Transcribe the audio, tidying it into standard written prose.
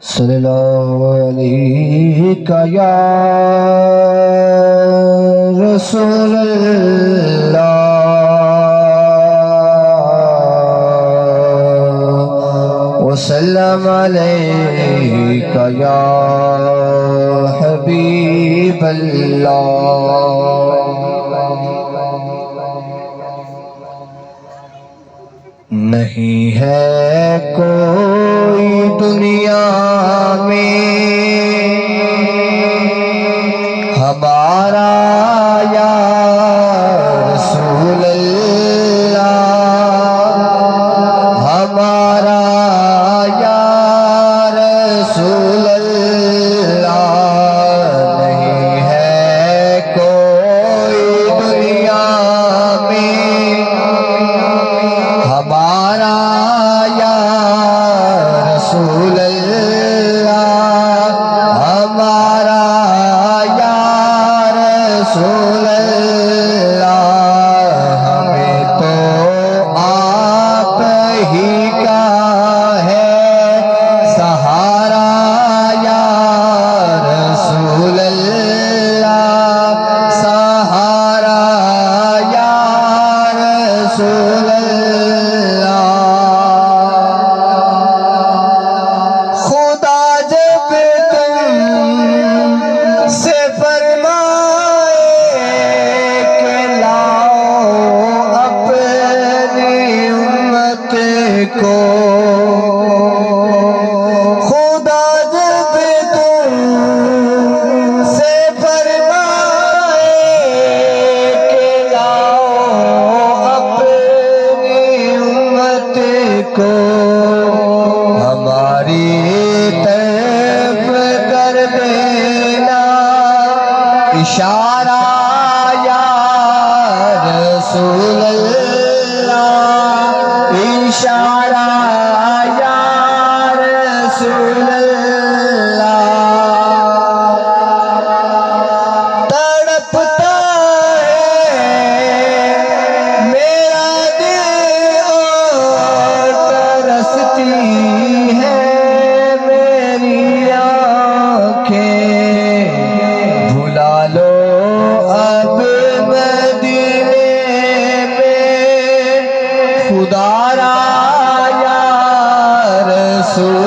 सल्लल्लाहु अलैका या रसूलल्लाह वसल्लम अलैका या हबीबल्लाह। नहीं है कोई दुनिया में हमारा या रसूल अल्लाह, हमारा या रसूल अल्लाह। नहीं है कोई दुनिया में हमारा या रसूल अल्लाह, हमारा या रसूल अल्लाह। हमें तो आप ही का है सहारा या रसूल अल्लाह, सहारा या रसूल अल्लाह। खुदा जब तुमसे फरमाए कि लाओ अपनी उम्मत को, खुदा जब तुमसे फरमाए कि लाओ अपनी उम्मत को, हमारी तरफ कर देना इशारा या रसूल अल्लाह, इशारा या रसूल अल्लाह। तड़पता है मेरा दिल और तरसती है मेरी आँखें, भुला लो अब मदीने में खुदारा या रसूल